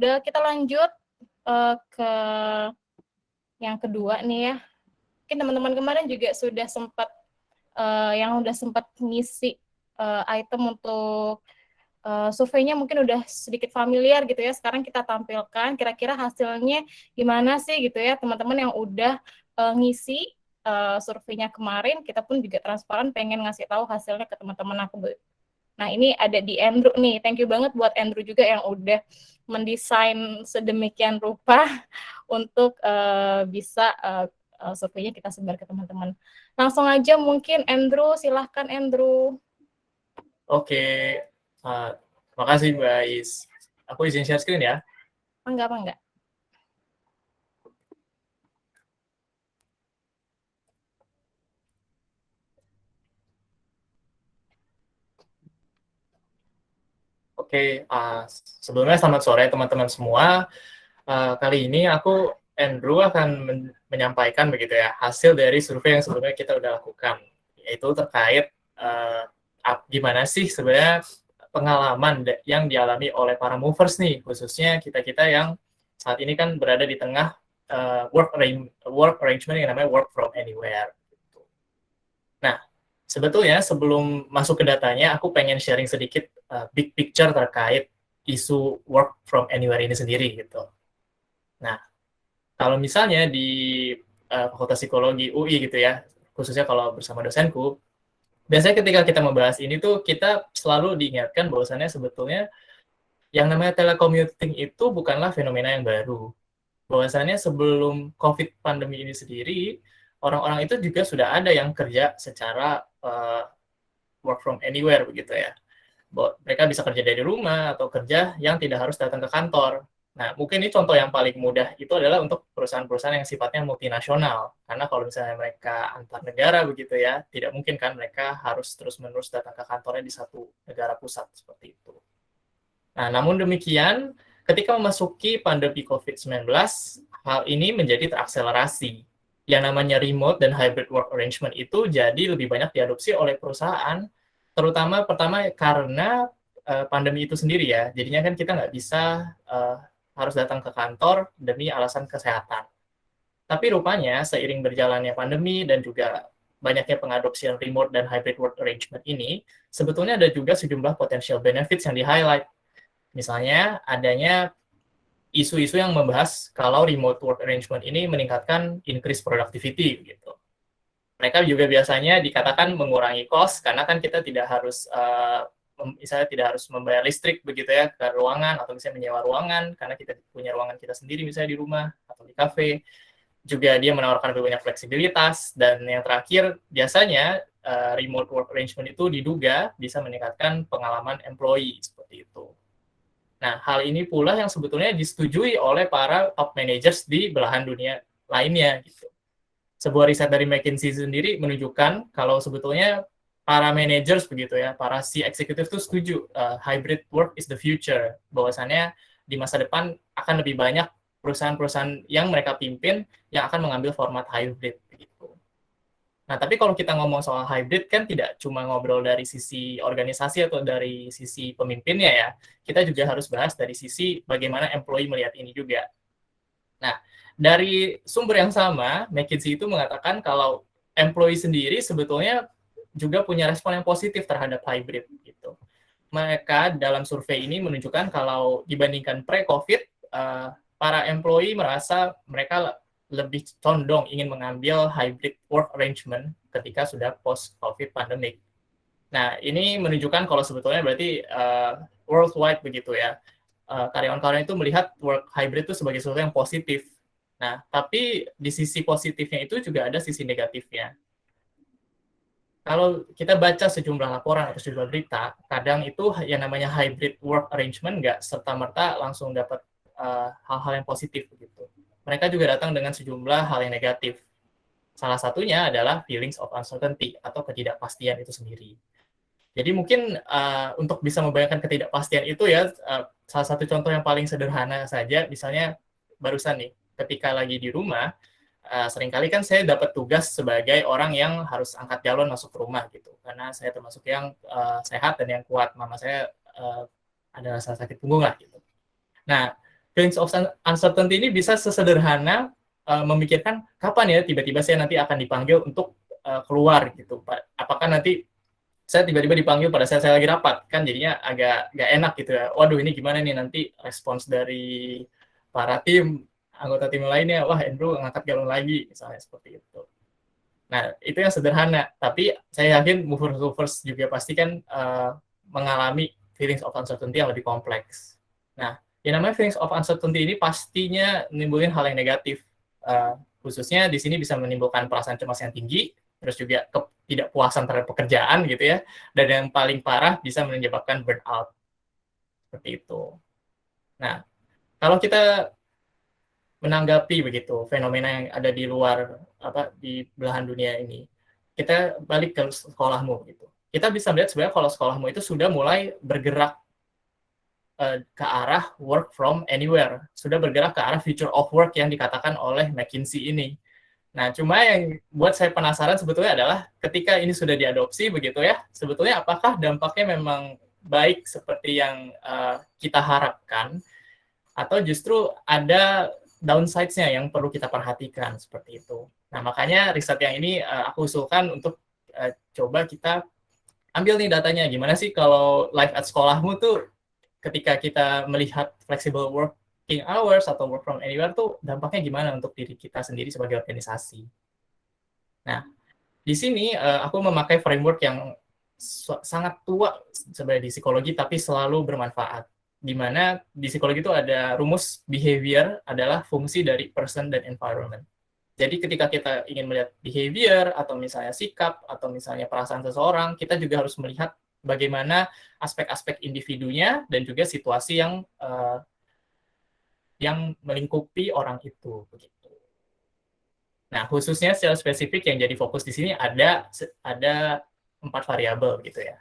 Udah, kita lanjut ke yang kedua nih ya. Mungkin teman-teman kemarin juga sudah sempat ngisi item untuk surveinya, mungkin udah sedikit familiar gitu ya. Sekarang kita tampilkan kira-kira hasilnya gimana sih gitu ya, teman-teman yang udah ngisi surveinya kemarin. Kita pun juga transparan pengen ngasih tahu hasilnya ke teman-teman aku. Nah, ini ada di Andrew nih. Thank you banget buat Andrew juga yang udah mendesain sedemikian rupa untuk bisa surveinya kita sebar ke teman-teman. Langsung aja mungkin Andrew, silahkan Andrew. Oke, terima kasih Mbak Is. Aku izin share screen ya. Enggak. Oke, sebelumnya selamat sore teman-teman semua. Kali ini aku Andrew akan menyampaikan begitu ya hasil dari survei yang sebelumnya kita udah lakukan, yaitu terkait gimana sih sebenarnya pengalaman yang dialami oleh para movers nih, khususnya kita-kita yang saat ini kan berada di tengah work arrangement yang namanya work from anywhere. Nah, sebetulnya sebelum masuk ke datanya, aku pengen sharing sedikit big picture terkait isu work from anywhere ini sendiri gitu. Nah, kalau misalnya di Fakultas Psikologi UI gitu ya, khususnya kalau bersama dosenku, biasanya ketika kita membahas ini tuh kita selalu diingatkan bahwasannya sebetulnya yang namanya telecommuting itu bukanlah fenomena yang baru. Bahwasannya sebelum COVID pandemi ini sendiri, orang-orang itu juga sudah ada yang kerja secara work from anywhere begitu ya. Mereka bisa kerja dari rumah atau kerja yang tidak harus datang ke kantor. Nah, mungkin ini contoh yang paling mudah itu adalah untuk perusahaan-perusahaan yang sifatnya multinasional. Karena kalau misalnya mereka antar negara begitu ya, tidak mungkin kan mereka harus terus-menerus datang ke kantornya di satu negara pusat seperti itu. Nah, namun demikian, ketika memasuki pandemi COVID-19, hal ini menjadi terakselerasi. Yang namanya remote dan hybrid work arrangement itu jadi lebih banyak diadopsi oleh perusahaan, terutama pertama karena pandemi itu sendiri ya. Jadinya kan kita nggak bisa harus datang ke kantor demi alasan kesehatan. Tapi rupanya seiring berjalannya pandemi dan juga banyaknya pengadopsian remote dan hybrid work arrangement ini, sebetulnya ada juga sejumlah potential benefits yang di-highlight. Misalnya adanya isu-isu yang membahas kalau remote work arrangement ini meningkatkan increase productivity gitu. Mereka juga biasanya dikatakan mengurangi cost karena kan kita tidak harus misalnya tidak harus membayar listrik begitu ya ke ruangan atau misalnya menyewa ruangan karena kita punya ruangan kita sendiri misalnya di rumah atau di kafe. Juga dia menawarkan lebih banyak fleksibilitas dan yang terakhir biasanya remote work arrangement itu diduga bisa meningkatkan pengalaman employee seperti itu. Nah, hal ini pula yang sebetulnya disetujui oleh para top managers di belahan dunia lainnya. Gitu. Sebuah riset dari McKinsey sendiri menunjukkan kalau sebetulnya para managers begitu ya, para C-executive itu setuju hybrid work is the future. Bahwasannya di masa depan akan lebih banyak perusahaan-perusahaan yang mereka pimpin yang akan mengambil format hybrid. Gitu. Nah, tapi kalau kita ngomong soal hybrid kan tidak cuma ngobrol dari sisi organisasi atau dari sisi pemimpinnya ya. Kita juga harus bahas dari sisi bagaimana employee melihat ini juga. Nah, dari sumber yang sama, McKinsey itu mengatakan kalau employee sendiri sebetulnya juga punya respon yang positif terhadap hybrid gitu. Mereka dalam survei ini menunjukkan kalau dibandingkan pre-COVID, para employee merasa mereka lebih condong ingin mengambil hybrid work arrangement ketika sudah post-COVID pandemic. Nah, ini menunjukkan kalau sebetulnya berarti worldwide begitu ya. Karyawan-karyawan itu melihat work hybrid itu sebagai sesuatu yang positif. Nah, tapi di sisi positifnya itu juga ada sisi negatifnya. Kalau kita baca sejumlah laporan atau sejumlah berita, kadang itu yang namanya hybrid work arrangement nggak serta-merta langsung dapat hal-hal yang positif begitu. Mereka juga datang dengan sejumlah hal yang negatif. Salah satunya adalah feelings of uncertainty atau ketidakpastian itu sendiri. Jadi mungkin untuk bisa membayangkan ketidakpastian itu ya, salah satu contoh yang paling sederhana saja, misalnya barusan nih, ketika lagi di rumah, seringkali kan saya dapat tugas sebagai orang yang harus angkat galon masuk ke rumah gitu, karena saya termasuk yang sehat dan yang kuat. Mama saya ada rasa sakit punggung lah gitu. Nah, feelings of uncertainty ini bisa sesederhana memikirkan kapan ya tiba-tiba saya nanti akan dipanggil untuk keluar gitu. Apakah nanti saya tiba-tiba dipanggil pada saat saya lagi rapat, kan jadinya agak nggak enak gitu ya. Waduh, ini gimana nih nanti respons dari para anggota tim lainnya, wah Andrew ngangkat galon lagi, misalnya seperti itu. Nah, itu yang sederhana, tapi saya yakin movers juga pasti kan mengalami feelings of uncertainty yang lebih kompleks. Nah, yang namanya feelings of uncertainty ini pastinya menimbulkan hal yang negatif. Khususnya di sini bisa menimbulkan perasaan cemas yang tinggi, terus juga ketidakpuasan terhadap pekerjaan gitu ya, dan yang paling parah bisa menyebabkan burnout. Seperti itu. Nah, kalau kita menanggapi begitu fenomena yang ada di luar di belahan dunia ini, kita balik ke sekolahmu gitu. Kita bisa melihat sebenarnya kalau sekolahmu itu sudah mulai bergerak ke arah work from anywhere, sudah bergerak ke arah future of work yang dikatakan oleh McKinsey ini. Nah, cuma yang buat saya penasaran sebetulnya adalah ketika ini sudah diadopsi begitu ya, sebetulnya apakah dampaknya memang baik seperti yang kita harapkan, atau justru ada downside-nya yang perlu kita perhatikan seperti itu. Nah, makanya riset yang ini aku usulkan untuk coba kita ambil nih datanya. Gimana sih kalau life at sekolahmu tuh ketika kita melihat flexible working hours atau work from anywhere tuh dampaknya gimana untuk diri kita sendiri sebagai organisasi. Nah, di sini aku memakai framework yang sangat tua sebenarnya di psikologi tapi selalu bermanfaat. Di mana di psikologi itu ada rumus behavior adalah fungsi dari person dan environment. Jadi ketika kita ingin melihat behavior atau misalnya sikap atau misalnya perasaan seseorang, kita juga harus melihat bagaimana aspek-aspek individunya dan juga situasi yang melingkupi orang itu begitu. Nah, khususnya secara spesifik yang jadi fokus di sini ada 4 variabel gitu ya.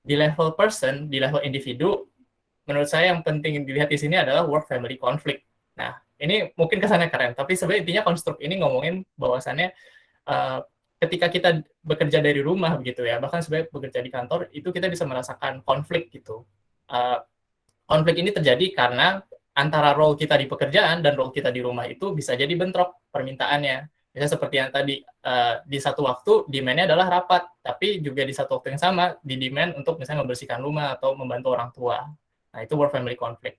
Di level person, di level individu, menurut saya yang penting dilihat di sini adalah work-family conflict. Nah, ini mungkin kesannya keren, tapi sebenarnya intinya konstruk ini ngomongin bahwasannya ketika kita bekerja dari rumah begitu ya, bahkan sebenarnya bekerja di kantor, itu kita bisa merasakan konflik gitu. Konflik ini terjadi karena antara role kita di pekerjaan dan role kita di rumah itu bisa jadi bentrok permintaannya. Misalnya seperti yang tadi, di satu waktu demand-nya adalah rapat, tapi juga di satu waktu yang sama di demand untuk misalnya membersihkan rumah atau membantu orang tua. Nah, itu work-family conflict.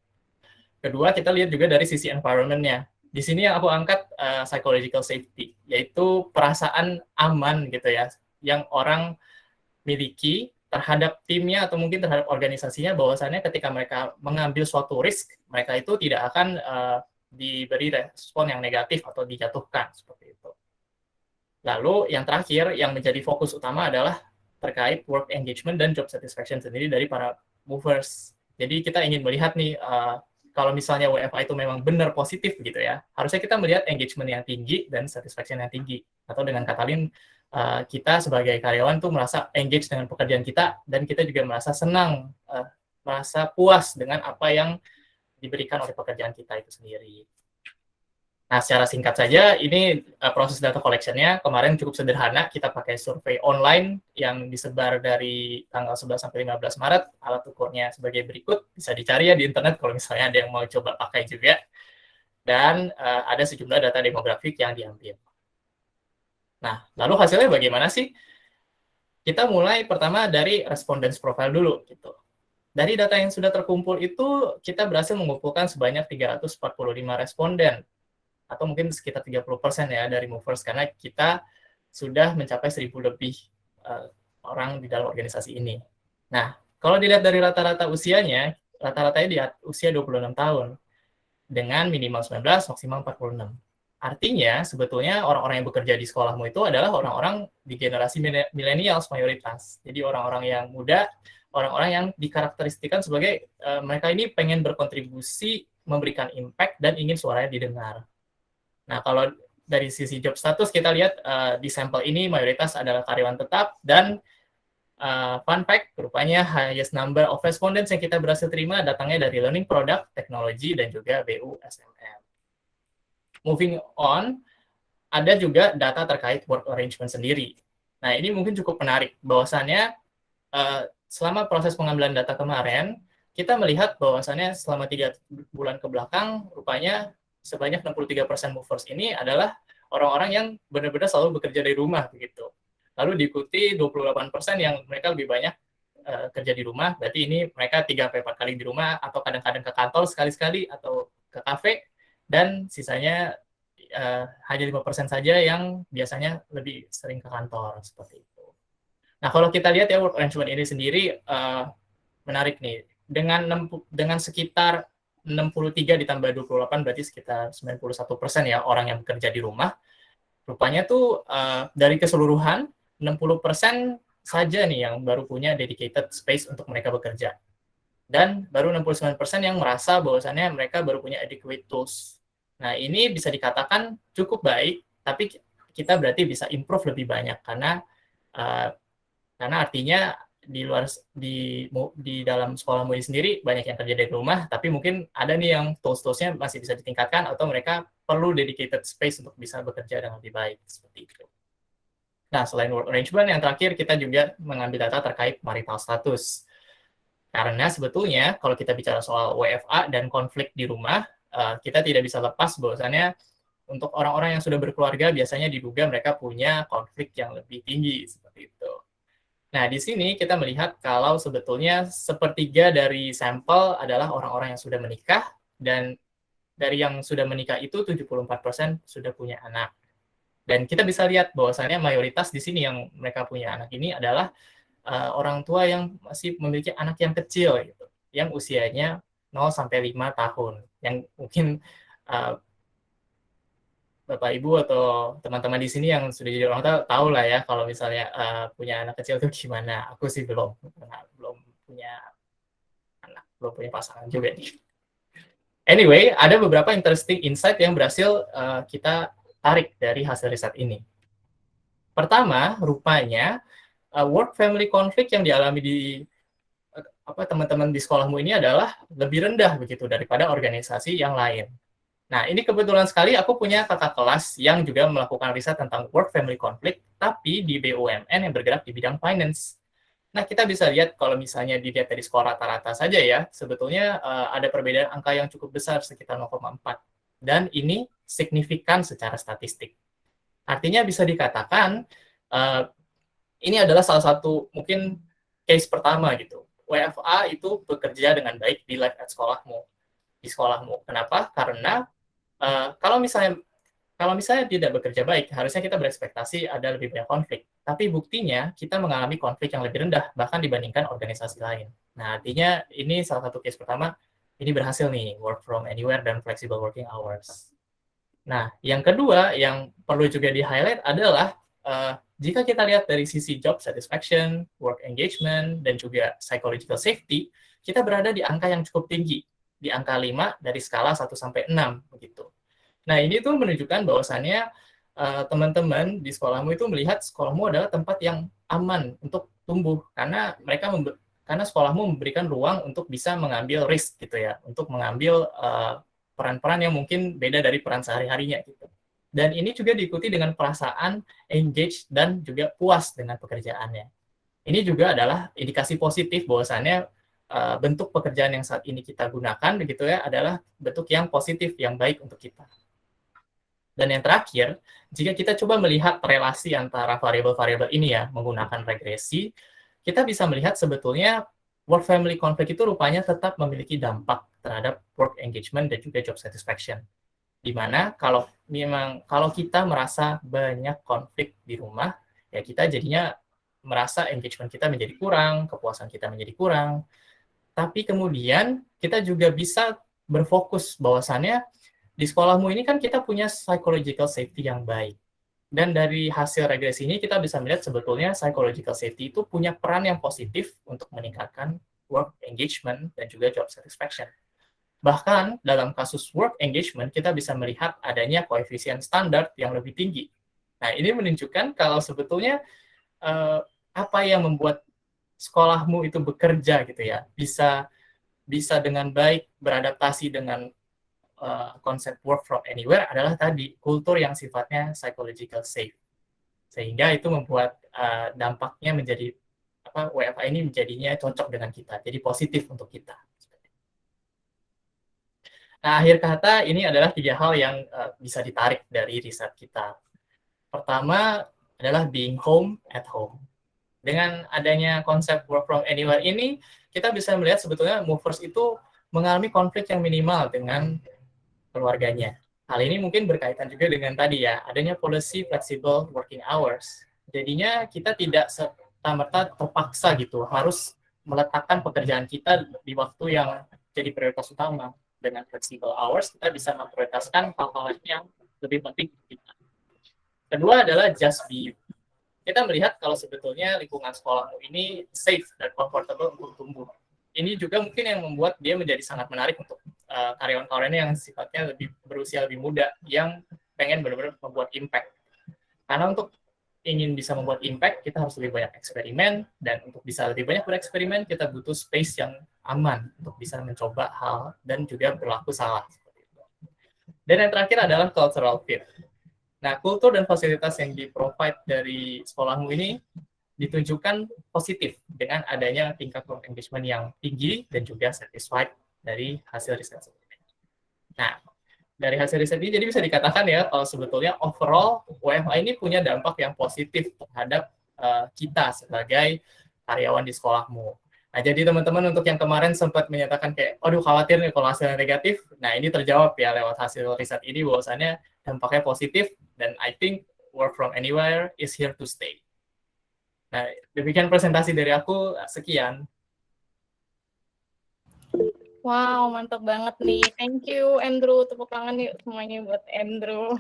Kedua, kita lihat juga dari sisi environment-nya. Di sini yang aku angkat psychological safety, yaitu perasaan aman gitu ya, yang orang miliki terhadap timnya atau mungkin terhadap organisasinya, bahwasannya ketika mereka mengambil suatu risk, mereka itu tidak akan diberi respon yang negatif atau dijatuhkan seperti itu. Lalu yang terakhir yang menjadi fokus utama adalah terkait work engagement dan job satisfaction sendiri dari para movers. Jadi kita ingin melihat nih kalau misalnya WFA itu memang benar positif gitu ya, harusnya kita melihat engagement yang tinggi dan satisfaction yang tinggi. Atau dengan kata lain, kita sebagai karyawan tuh merasa engage dengan pekerjaan kita, dan kita juga merasa senang, merasa puas dengan apa yang diberikan oleh pekerjaan kita itu sendiri. Nah, secara singkat saja, ini proses data collection-nya kemarin cukup sederhana. Kita pakai survei online yang disebar dari tanggal 11 sampai 15 Maret. Alat ukurnya sebagai berikut. Bisa dicari ya di internet kalau misalnya ada yang mau coba pakai juga. Dan ada sejumlah data demografik yang diambil. Nah, lalu hasilnya bagaimana sih? Kita mulai pertama dari respondents profile dulu. Gitu. Dari data yang sudah terkumpul itu, kita berhasil mengumpulkan sebanyak 345 responden. Atau mungkin sekitar 30% ya dari movers, karena kita sudah mencapai 1.000 lebih orang di dalam organisasi ini. Nah, kalau dilihat dari rata-rata usianya, rata-ratanya di usia 26 tahun, dengan minimal 19, maksimal 46. Artinya, sebetulnya orang-orang yang bekerja di sekolahmu itu adalah orang-orang di generasi millennials mayoritas. Jadi orang-orang yang muda, orang-orang yang dikarakteristikan sebagai mereka ini pengen berkontribusi, memberikan impact, dan ingin suaranya didengar. Nah, kalau dari sisi job status, kita lihat di sampel ini mayoritas adalah karyawan tetap, dan fun fact, rupanya highest number of respondents yang kita berhasil terima datangnya dari learning product, teknologi, dan juga BUSMM. Moving on, ada juga data terkait work arrangement sendiri. Nah, ini mungkin cukup menarik, bahwasannya selama proses pengambilan data kemarin, kita melihat bahwasannya selama 3 bulan ke belakang, rupanya sebanyak 63% movers ini adalah orang-orang yang benar-benar selalu bekerja dari rumah begitu. Lalu diikuti 28% yang mereka lebih banyak kerja di rumah, berarti ini mereka 3-4 kali di rumah, atau kadang-kadang ke kantor sekali-sekali, atau ke kafe, dan sisanya hanya 5% saja yang biasanya lebih sering ke kantor, seperti itu. Nah, kalau kita lihat ya, work arrangement ini sendiri menarik nih. Dengan sekitar 63 ditambah 28 berarti sekitar 91% ya orang yang bekerja di rumah. Rupanya tuh dari keseluruhan 60% saja nih yang baru punya dedicated space untuk mereka bekerja. Dan baru 69% yang merasa bahwasannya mereka baru punya adequate tools. Nah, ini bisa dikatakan cukup baik, tapi kita berarti bisa improve lebih banyak karena artinya di dalam sekolah ini sendiri banyak yang kerja dari rumah, tapi mungkin ada nih yang tools-toolsnya masih bisa ditingkatkan, atau mereka perlu dedicated space untuk bisa bekerja dengan lebih baik, seperti itu. Nah, selain work arrangement, yang terakhir kita juga mengambil data terkait marital status. Karena sebetulnya kalau kita bicara soal WFA dan konflik di rumah, kita tidak bisa lepas bahwasannya untuk orang-orang yang sudah berkeluarga biasanya diduga mereka punya konflik yang lebih tinggi, seperti itu. Nah, di sini kita melihat kalau sebetulnya sepertiga dari sampel adalah orang-orang yang sudah menikah, dan dari yang sudah menikah itu 74% sudah punya anak. Dan kita bisa lihat bahwasannya mayoritas di sini yang mereka punya anak ini adalah orang tua yang masih memiliki anak yang kecil, gitu, yang usianya 0-5 tahun, yang mungkin Bapak Ibu atau teman-teman di sini yang sudah jadi orang tua tahu lah ya kalau misalnya punya anak kecil itu gimana. Aku sih belum punya anak, belum punya pasangan juga nih. Anyway, ada beberapa interesting insight yang berhasil kita tarik dari hasil riset ini. Pertama, rupanya work family conflict yang dialami di teman-teman di sekolahmu ini adalah lebih rendah begitu daripada organisasi yang lain. Nah, ini kebetulan sekali aku punya kakak kelas yang juga melakukan riset tentang work family conflict, tapi di BUMN yang bergerak di bidang finance. Nah, kita bisa lihat kalau misalnya dilihat dari skor rata-rata saja ya, sebetulnya ada perbedaan angka yang cukup besar, sekitar 0,4. Dan ini signifikan secara statistik. Artinya bisa dikatakan, ini adalah salah satu mungkin case pertama gitu. WFA itu bekerja dengan baik di life at di sekolahmu. Kenapa? Karena kalau misalnya tidak bekerja baik, harusnya kita berekspektasi ada lebih banyak konflik. Tapi buktinya kita mengalami konflik yang lebih rendah bahkan dibandingkan organisasi lain. Nah, artinya ini salah satu case pertama, ini berhasil nih, work from anywhere dan flexible working hours. Nah, yang kedua yang perlu juga di-highlight adalah jika kita lihat dari sisi job satisfaction, work engagement, dan juga psychological safety, kita berada di angka yang cukup tinggi, di angka 5 dari skala 1-6 begitu. Nah, ini tuh menunjukkan bahwasannya teman-teman di sekolahmu itu melihat sekolahmu adalah tempat yang aman untuk tumbuh karena sekolahmu memberikan ruang untuk bisa mengambil risk gitu ya, untuk mengambil peran-peran yang mungkin beda dari peran sehari-harinya gitu. Dan ini juga diikuti dengan perasaan engaged dan juga puas dengan pekerjaannya. Ini juga adalah indikasi positif bahwasannya bentuk pekerjaan yang saat ini kita gunakan begitu ya adalah bentuk yang positif, yang baik untuk kita. Dan yang terakhir, jika kita coba melihat relasi antara variabel-variabel ini ya, menggunakan regresi, kita bisa melihat sebetulnya work family conflict itu rupanya tetap memiliki dampak terhadap work engagement dan juga job satisfaction. Di mana kalau kita merasa banyak konflik di rumah, ya kita jadinya merasa engagement kita menjadi kurang, kepuasan kita menjadi kurang. Tapi kemudian kita juga bisa berfokus bahwasannya di sekolahmu ini kan kita punya psychological safety yang baik. Dan dari hasil regresi ini kita bisa melihat sebetulnya psychological safety itu punya peran yang positif untuk meningkatkan work engagement dan juga job satisfaction. Bahkan dalam kasus work engagement kita bisa melihat adanya koefisien standar yang lebih tinggi. Nah, ini menunjukkan kalau sebetulnya apa yang membuat sekolahmu itu bekerja gitu ya, bisa dengan baik beradaptasi dengan konsep work from anywhere adalah tadi kultur yang sifatnya psychological safe, sehingga itu membuat dampaknya menjadi WFA ini menjadinya cocok dengan kita, jadi positif untuk kita. Nah, akhir kata ini adalah 3 hal yang bisa ditarik dari riset kita. Pertama adalah being home at home. Dengan adanya konsep work from anywhere ini, kita bisa melihat sebetulnya movers itu mengalami konflik yang minimal dengan keluarganya. Hal ini mungkin berkaitan juga dengan tadi ya, adanya policy flexible working hours. Jadinya kita tidak serta-merta terpaksa gitu, harus meletakkan pekerjaan kita di waktu yang jadi prioritas utama. Dengan flexible hours, kita bisa memprioritaskan hal-hal yang lebih penting kita. Kedua adalah just be you. Kita melihat kalau sebetulnya lingkungan sekolahmu ini safe dan comfortable untuk tumbuh. Ini juga mungkin yang membuat dia menjadi sangat menarik untuk karyawan-karyawannya yang sifatnya lebih berusia lebih muda, yang pengen benar-benar membuat impact. Karena untuk ingin bisa membuat impact, kita harus lebih banyak eksperimen, dan untuk bisa lebih banyak bereksperimen, kita butuh space yang aman untuk bisa mencoba hal dan juga berlaku salah. Dan yang terakhir adalah cultural fit. Nah, kultur dan fasilitas yang di-provide dari sekolahmu ini ditunjukkan positif dengan adanya tingkat work engagement yang tinggi dan juga satisfied dari hasil riset sebelumnya. Nah, dari hasil riset ini jadi bisa dikatakan ya kalau sebetulnya overall WFH ini punya dampak yang positif terhadap kita sebagai karyawan di sekolahmu. Nah, jadi teman-teman untuk yang kemarin sempat menyatakan kayak, aduh khawatir nih kalau hasilnya negatif, nah ini terjawab ya lewat hasil riset ini bahwasannya dampaknya positif, dan I think work from anywhere is here to stay. Nah, demikian presentasi dari aku, sekian. Wow, mantap banget nih. Thank you, Andrew. Tepuk tangan yuk semuanya buat Andrew.